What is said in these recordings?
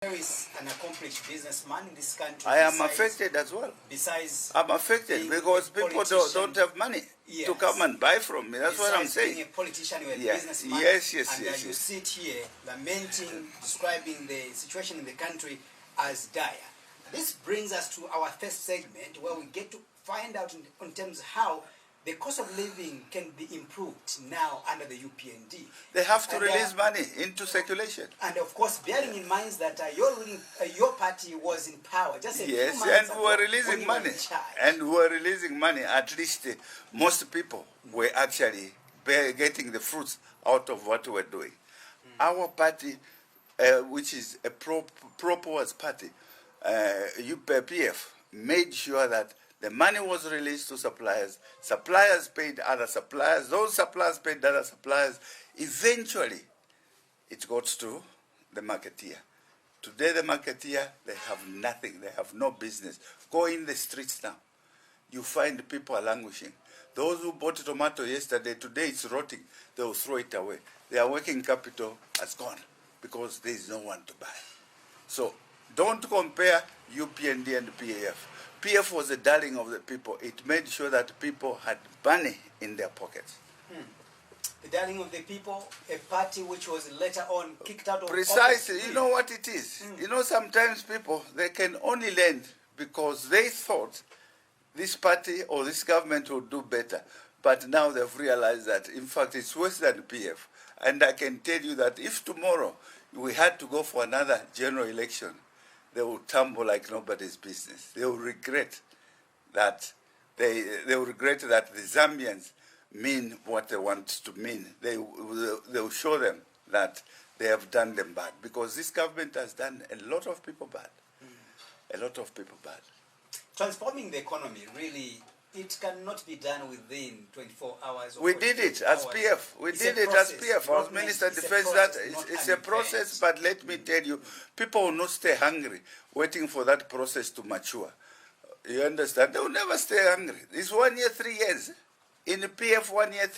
is an accomplished businessman in this country. I am affected as well. Besides, I'm affected because people don't have money to come and buy from me. That's what I'm saying. Being a politician, you're a businessman. Yes. You sit here lamenting, describing the situation in the country as dire. This brings us to our first segment, where we get to find out in terms of how the cost of living can be improved now under the UPND. They have to release money into circulation. And of course, bearing in mind that your party was in power just a few months and ago, we were releasing money. And we were releasing money. At least most people were actually getting the fruits out of what we were doing. Our party, which is a pro-poor's party, UPF, made sure that the money was released to suppliers. Suppliers paid other suppliers. Those suppliers paid other suppliers. Eventually, it got to the marketeer. Today, the marketeer, they have nothing. They have no business. Go in the streets now. You find people are languishing. Those who bought tomato yesterday, today it's rotting. They will throw it away. Their working capital has gone because there is no one to buy. So don't compare UPND and PAF. PF was the darling of the people. It made sure that people had money in their pockets. The darling of the people, a party which was later on kicked out of Precisely. office. You know what it is? You know, sometimes people, they can only lend because they thought this party or this government would do better. But now they've realized that, in fact, it's worse than PF. And I can tell you that if tomorrow we had to go for another general election, they will tumble like nobody's business. They will regret that they will regret that the Zambians mean what they want to mean. They will show them that they have done them bad, because this government has done a lot of people bad. A lot of people bad. Transforming the economy, really, it cannot be done within 24 hours. We did it as PF. We did it as PF. I was Minister of Defense. It's a process, but let me tell you, people will not stay hungry waiting for that process to mature. You understand? They will never stay hungry. It's 1 year, 3 years. In PF, 1 year,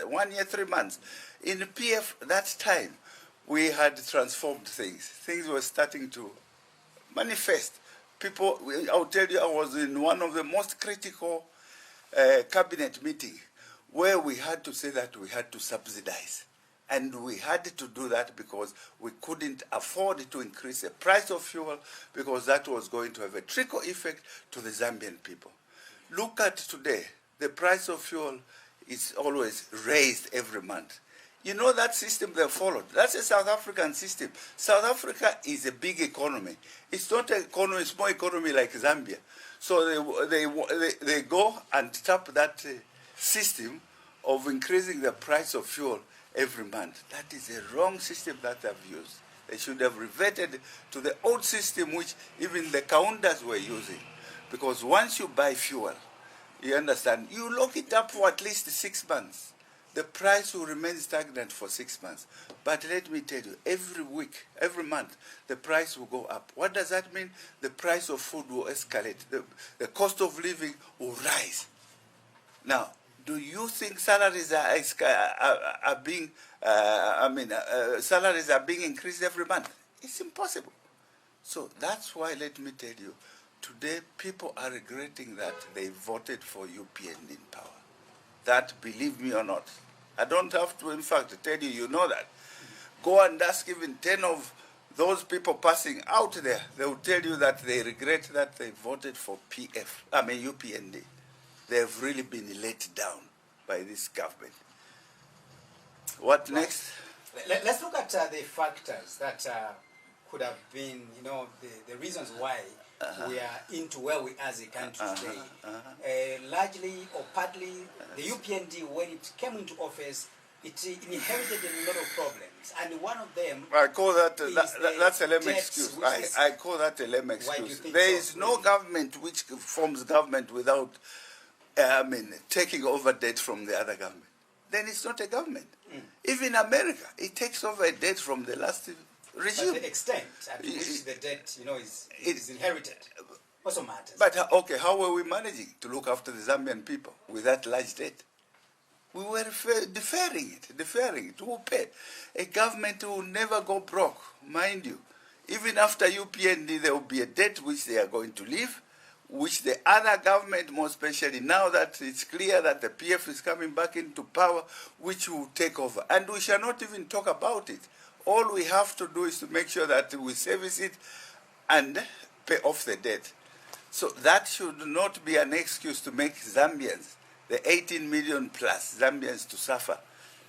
1 year, 3 months. In PF, that time, we had transformed things. Things were starting to manifest. People, I'll tell you, I was in one of the most critical cabinet meetings where we had to say that we had to subsidize. And we had to do that because we couldn't afford to increase the price of fuel, because that was going to have a trickle effect to the Zambian people. Look at today. The price of fuel is always raised every month. You know that system they followed. That's a South African system. South Africa is a big economy. It's not an economy, small economy like Zambia. So they go and tap that system of increasing the price of fuel every month. That is a wrong system that they've used. They should have reverted to the old system which even the counters were using. Because once you buy fuel, you understand, you lock it up for at least 6 months. The price will remain stagnant for 6 months. But let me tell you, every week, every month, the price will go up. What does that mean? The price of food will escalate. The cost of living will rise. Now, do you think salaries are being increased every month? It's impossible. So that's why, let me tell you, today people are regretting that they voted for UPN in power. That, believe me or not, I don't have to, in fact, tell you, you know that. Go and ask even 10 of those people passing out there. They will tell you that they regret that they voted for UPND. They have really been let down by this government. What next? Let's look at the factors that could have been, the reasons why we are into where we are as a country today. Largely or partly, the UPND, when it came into office, it inherited a lot of problems, and one of them. I call that that's a lame excuse. I call that a lame excuse. There is no government which forms government without, taking over debt from the other government. Then it's not a government. Even America, it takes over a debt from the last regime. But the extent at which the debt, is inherited also matters. But okay, how were we managing to look after the Zambian people with that large debt? We were deferring it. Who will pay? A government will never go broke, mind you. Even after UPND, there will be a date which they are going to leave, which the other government, more especially now that it's clear that the PF is coming back into power, which will take over. And we shall not even talk about it. All we have to do is to make sure that we service it and pay off the debt. So that should not be an excuse to make Zambians, the 18 million plus Zambians, to suffer,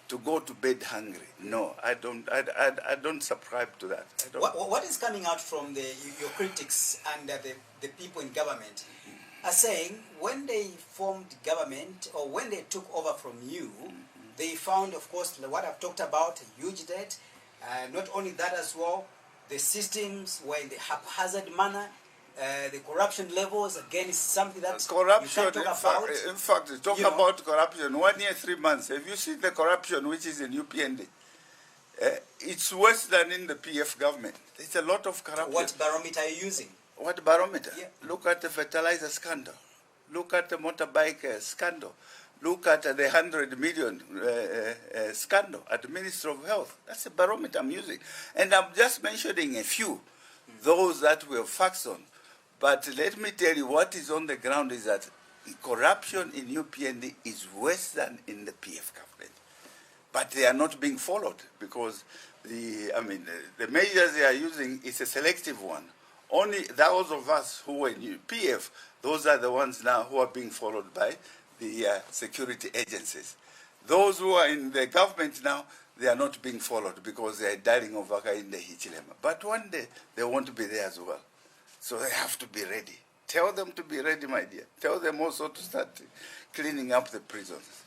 to go to bed hungry. No, I don't subscribe to that. What is coming out from your critics and the people in government are saying when they formed government or when they took over from you, they found, of course, what I've talked about, a huge debt. Not only that as well, the systems were in the haphazard manner. The corruption levels, again, is something that corruption, you can't talk about. In fact, talk about corruption. 1 year, 3 months. Have you seen the corruption which is in UPND? It's worse than in the PF government. There's a lot of corruption. What barometer are you using? What barometer? Yeah. Look at the fertilizer scandal. Look at the motorbike scandal. Look at the 100 million scandal at the Ministry of Health. That's the barometer I'm using. And I'm just mentioning a few, those that were facts on. But let me tell you, what is on the ground is that corruption in UPND is worse than in the PF government. But they are not being followed because the measures they are using is a selective one. Only those of us who were in PF, those are the ones now who are being followed by the security agencies. Those who are in the government now, they are not being followed because they are dying of Hakainde Hichilema. But one day, they want to be there as well. So they have to be ready. Tell them to be ready, my dear. Tell them also to start cleaning up the prisons.